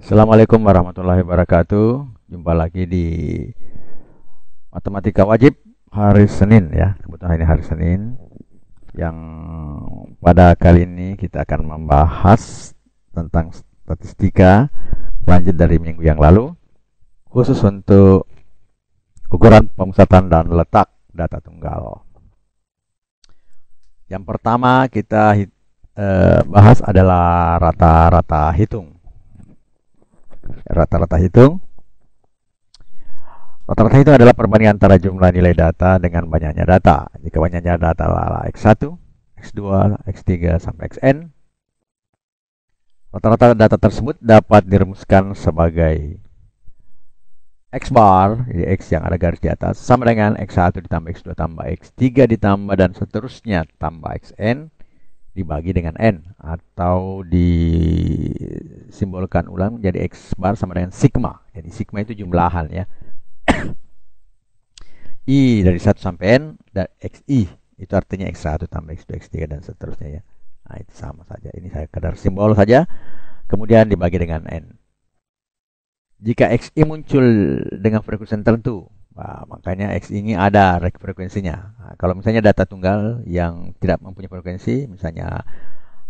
Assalamualaikum warahmatullahi wabarakatuh. Jumpa lagi di Matematika Wajib hari Senin ya. Kebetulan ini hari Senin yang pada kali ini kita akan membahas tentang statistika lanjut dari minggu yang lalu, khusus untuk ukuran pemusatan dan letak data tunggal. Yang pertama kita bahas adalah rata-rata hitung. Rata-rata hitung Rata-rata itu adalah perbandingan antara jumlah nilai data dengan banyaknya data. Jika banyaknya data adalah X1, X2, X3, sampai Xn, rata-rata data tersebut dapat dirumuskan sebagai X bar, jadi X yang ada garis di atas, sama dengan X1 ditambah X2 tambah X3 ditambah dan seterusnya tambah Xn dibagi dengan N, atau disimbolkan ulang menjadi X bar sama dengan sigma. Jadi sigma itu jumlahan ya. I dari 1 sampai N dan XI itu artinya X1 tambah X2 X3 dan seterusnya ya. Nah, itu sama saja. Ini saya kadar simbol saja. Kemudian dibagi dengan N. Jika XI muncul dengan frekuensi tertentu, nah, makanya XI ini ada frekuensinya. Nah, kalau misalnya data tunggal yang tidak mempunyai frekuensi, misalnya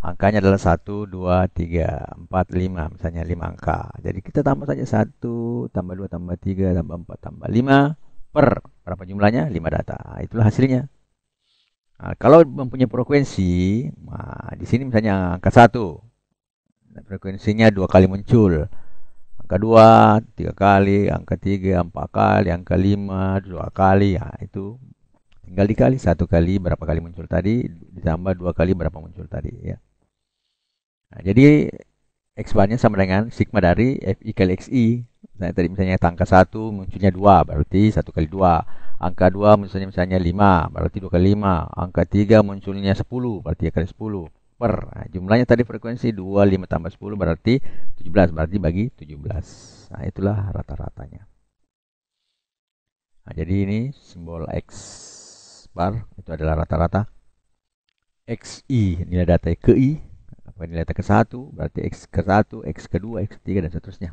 angkanya adalah 1, 2, 3, 4, 5, misalnya 5 angka. Jadi kita tambah saja 1, tambah 2, tambah 3, tambah 4, tambah 5 per berapa jumlahnya? 5 data. Nah, itulah hasilnya. Nah, kalau mempunyai frekuensi, nah, di sini misalnya angka 1, frekuensinya 2 kali muncul. Angka 2, 3 kali, angka 3, 4 kali, angka 5, 2 kali. Nah, itu tinggal dikali 1 kali berapa kali muncul tadi, ditambah 2 kali berapa muncul tadi ya. Nah, jadi X bar-nya sama dengan sigma dari FI kali XI. Nah, tadi misalnya angka 1 munculnya 2, berarti 1 kali 2. Angka 2 misalnya 5, berarti 2 kali 5. Angka 3 munculnya 10, berarti 3 kali 10. Per, nah, jumlahnya tadi frekuensi 2, 5 tambah 10 berarti 17, berarti bagi 17. Nah, itulah rata-ratanya. Nah, jadi ini simbol X bar, itu adalah rata-rata. XI, nilai data ke I, nilai data ke-1, berarti X ke-1, X ke-2, X ke-3, dan seterusnya.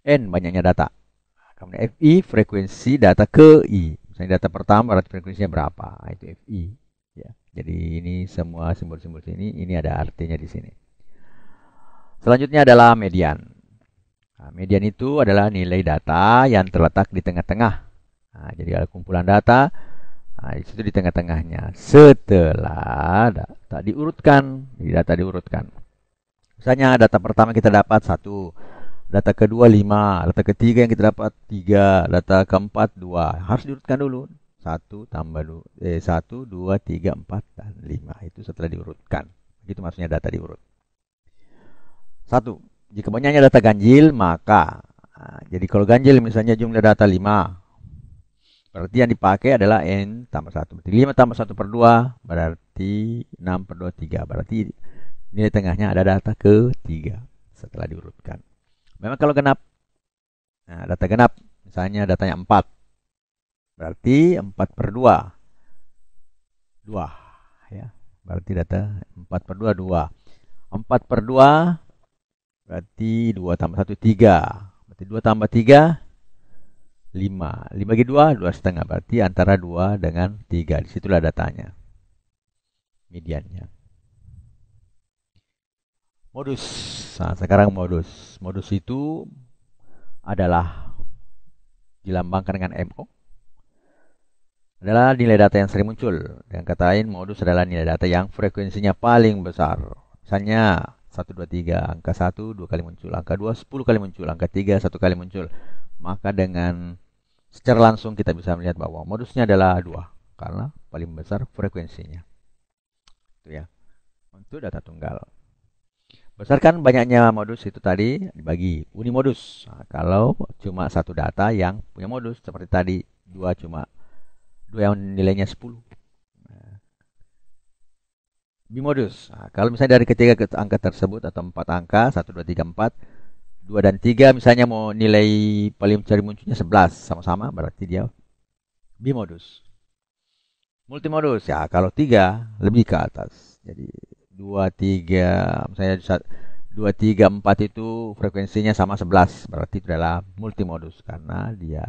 N, banyaknya data. Kemudian FI, frekuensi data ke I. Misalnya data pertama, berarti frekuensinya berapa? Nah, itu FI. Ya. Jadi ini semua simbol-simbol ini ada artinya di sini. Selanjutnya adalah median. Nah, median itu adalah nilai data yang terletak di tengah-tengah. Nah, jadi ada kumpulan data, nah, di situ di tengah-tengahnya. Setelah data diurutkan, jadi data diurutkan. Misalnya data pertama kita dapat 1, data kedua 5, data ketiga yang kita dapat 3, data keempat 2. Harus diurutkan dulu. 1 tambah 1, 2, 3, 4, dan 5. Itu setelah diurutkan. Itu maksudnya data diurut. 1. Jika banyaknya data ganjil, maka jadi kalau ganjil misalnya jumlah data 5, berarti yang dipakai adalah N tambah 1. Berarti 5 tambah 1 per 2, berarti 6 per 2, 3. Berarti nilai tengahnya ada data ke-3 setelah diurutkan. Memang kalau genap, nah, data genap, misalnya datanya 4, berarti 4 per 2, 2. Ya. Berarti data 4 per 2, 2. 4 per 2, berarti 2 tambah 1, 3. Berarti 2 tambah 3, 5. 5 bagi 2, 2,5. Berarti antara 2 dengan 3. Disitulah datanya. Mediannya. Modus. Nah, sekarang modus. Modus itu adalah dilambangkan dengan MO. Adalah nilai data yang sering muncul. Dengan kata lain, modus adalah nilai data yang frekuensinya paling besar. Misalnya 1, 2, 3. Angka 1 2 kali muncul. Angka 2 10 kali muncul. Angka 3 1 kali muncul. Maka dengan secara langsung kita bisa melihat bahwa modusnya adalah 2. Karena paling besar frekuensinya. Itu ya. Untuk data tunggal. Berdasarkan banyaknya modus itu tadi dibagi unimodus. Nah, kalau cuma satu data yang punya modus seperti tadi, dua yang nilainya 10. Nah, bimodus. Nah, kalau misalnya dari ketiga angka tersebut atau 4 angka, 1 2 3 4, 2 dan 3 misalnya mau nilai paling cari munculnya 11 sama-sama, berarti dia bimodus. Multimodus ya, kalau 3 lebih ke atas. Jadi 2 3 misalnya 2, 3, 4 itu frekuensinya sama 11. Berarti itu adalah multimodus karena dia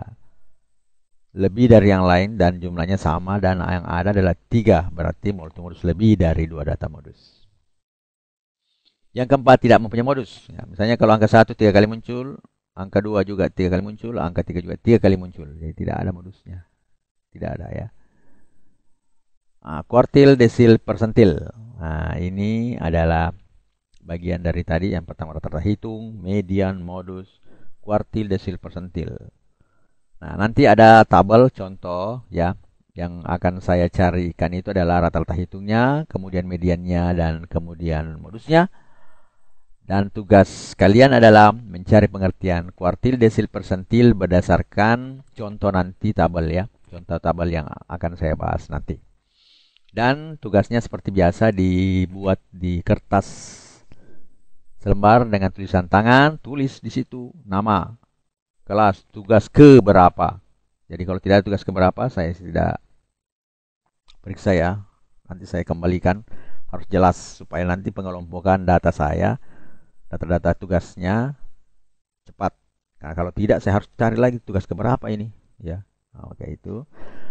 lebih dari yang lain dan jumlahnya sama dan yang ada adalah 3. Berarti multimodus lebih dari 2 data modus. Yang keempat tidak mempunyai modus. Ya, misalnya kalau angka 1 3 kali muncul, angka 2 juga 3 kali muncul, angka 3 juga 3 kali muncul. Jadi tidak ada modusnya. Tidak ada ya. Kuartil, desil, persentil. Nah, ini adalah bagian dari tadi yang pertama rata-rata hitung, median, modus, kuartil, desil, persentil. Nah, nanti ada tabel contoh ya yang akan saya carikan itu adalah rata-rata hitungnya, kemudian mediannya dan kemudian modusnya. Dan tugas kalian adalah mencari pengertian kuartil, desil, persentil berdasarkan contoh nanti tabel ya. Contoh tabel yang akan saya bahas nanti. Dan tugasnya seperti biasa dibuat di kertas selembar dengan tulisan tangan, tulis di situ nama kelas, tugas ke berapa. Jadi kalau tidak ada tugas ke berapa, saya tidak periksa ya. Nanti saya kembalikan, harus jelas supaya nanti pengelompokan data saya, data-data tugasnya cepat. Nah, kalau tidak saya harus cari lagi tugas ke berapa ini, ya. Oke itu.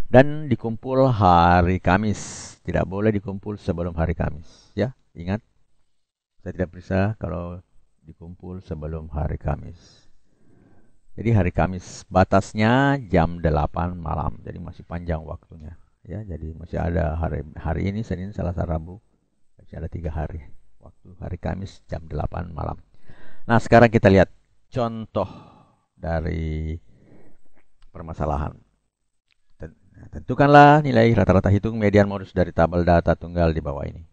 Dan dikumpul hari Kamis. Tidak boleh dikumpul sebelum hari Kamis, ya. Ingat, saya tidak periksa kalau dikumpul sebelum hari Kamis. Jadi hari Kamis batasnya jam 8 malam. Jadi masih panjang waktunya, ya. Jadi masih ada hari ini Senin, Selasa, Rabu. Masih ada 3 hari. Waktu hari Kamis jam 8 malam. Nah, sekarang kita lihat contoh dari permasalahan. Tentukanlah nilai rata-rata hitung median modus dari tabel data tunggal di bawah ini.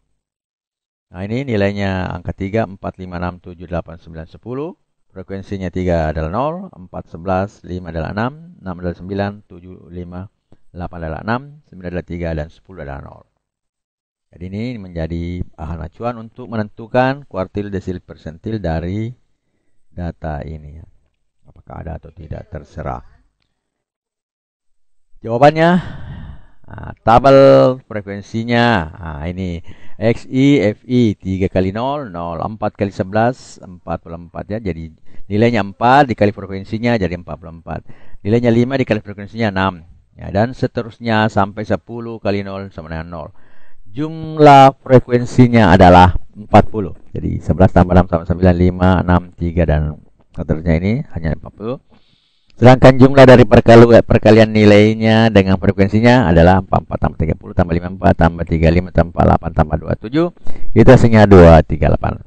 Nah, ini nilainya angka 3, 4, 5, 6, 7, 8, 9, 10. Frekuensinya 3 adalah 0, 4, 11, 5 adalah 6, 6 adalah 9, 7, 5, 8 adalah 6, 9 adalah 3, dan 10 adalah 0. Jadi ini menjadi bahan acuan untuk menentukan kuartil, desil, persentil dari data ini. Apakah ada atau tidak terserah. Jawabannya tabel frekuensinya. Ini XI, FI 3 kali 0, 0, 4 kali 11, 44 ya. Jadi nilainya 4 dikali frekuensinya jadi 44. Nilainya 5 dikali frekuensinya 6. Ya, dan seterusnya sampai 10 kali 0 sama dengan 0. Jumlah frekuensinya adalah 40. Jadi 11 tambah 6 sama 9, 5, 6, 3 dan seterusnya ini hanya 40. Sedangkan jumlah dari perkalian nilainya dengan frekuensinya adalah 44 tambah 30 tambah 54 tambah 35 tambah 8 tambah 27. Itu hasilnya 238.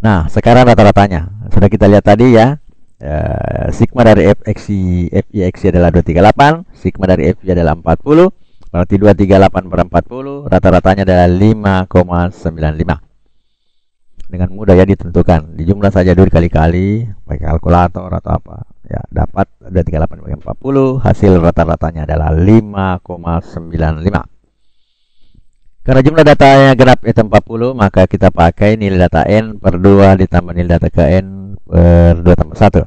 Nah, sekarang rata-ratanya. Sudah kita lihat tadi ya. Sigma dari FXI adalah 238. Sigma dari FY adalah 40. Berarti 238 per 40. Rata-ratanya adalah 5,95. Dengan mudah ya ditentukan, dijumlah saja dulu kali-kali pakai kalkulator atau apa ya, dapat 238 bagi 40, hasil rata-ratanya adalah 5,95. Karena jumlah datanya genap itu 40, maka kita pakai nilai data N per 2 ditambah nilai data ke N per 2 tambah 1.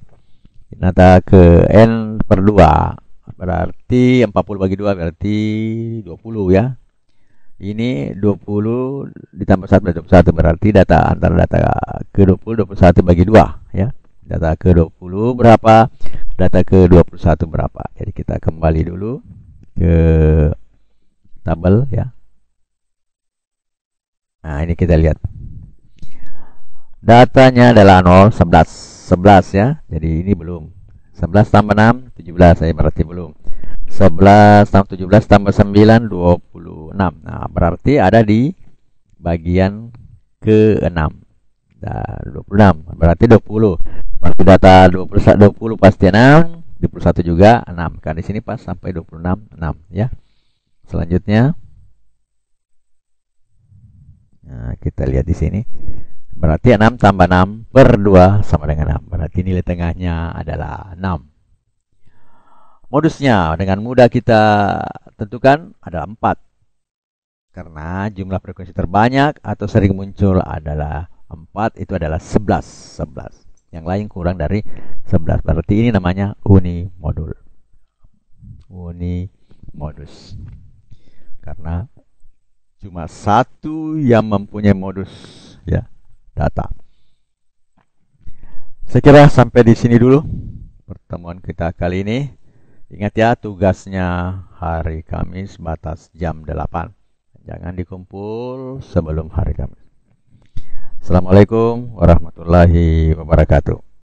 Data ke N per 2 berarti 40 bagi 2 berarti 20 ya. Ini 20 ditambah 1 berarti data antara data ke 20 21 bagi 2 ya. Data ke 20 berapa? Data ke 21 berapa? Jadi kita kembali dulu ke tabel ya. Nah, ini kita lihat. Datanya adalah 0, 11 ya. Jadi ini belum. 11 tambah 6 17 ya, berarti belum. 11 tambah 17 tambah 9 26. Nah, berarti ada di bagian ke-6. Nah, 26. Berarti 20. Berarti data 20 pasti 6, 21 juga 6. Kan di sini pas sampai 26 6 ya. Selanjutnya nah, kita lihat di sini. Berarti 6 tambah 6 per 2 sama dengan 6. Berarti nilai tengahnya adalah 6. Modusnya dengan mudah kita tentukan ada 4. Karena jumlah frekuensi terbanyak atau sering muncul adalah 4, itu adalah 11. Yang lain kurang dari 11. Berarti ini namanya unimodul. Unimodus. Karena Cuma satu yang mempunyai modus, ya, data. Saya kira sampai di sini dulu pertemuan kita kali ini. Ingat ya, tugasnya hari Kamis batas jam 8. Jangan dikumpul sebelum hari Kamis. Assalamualaikum warahmatullahi wabarakatuh.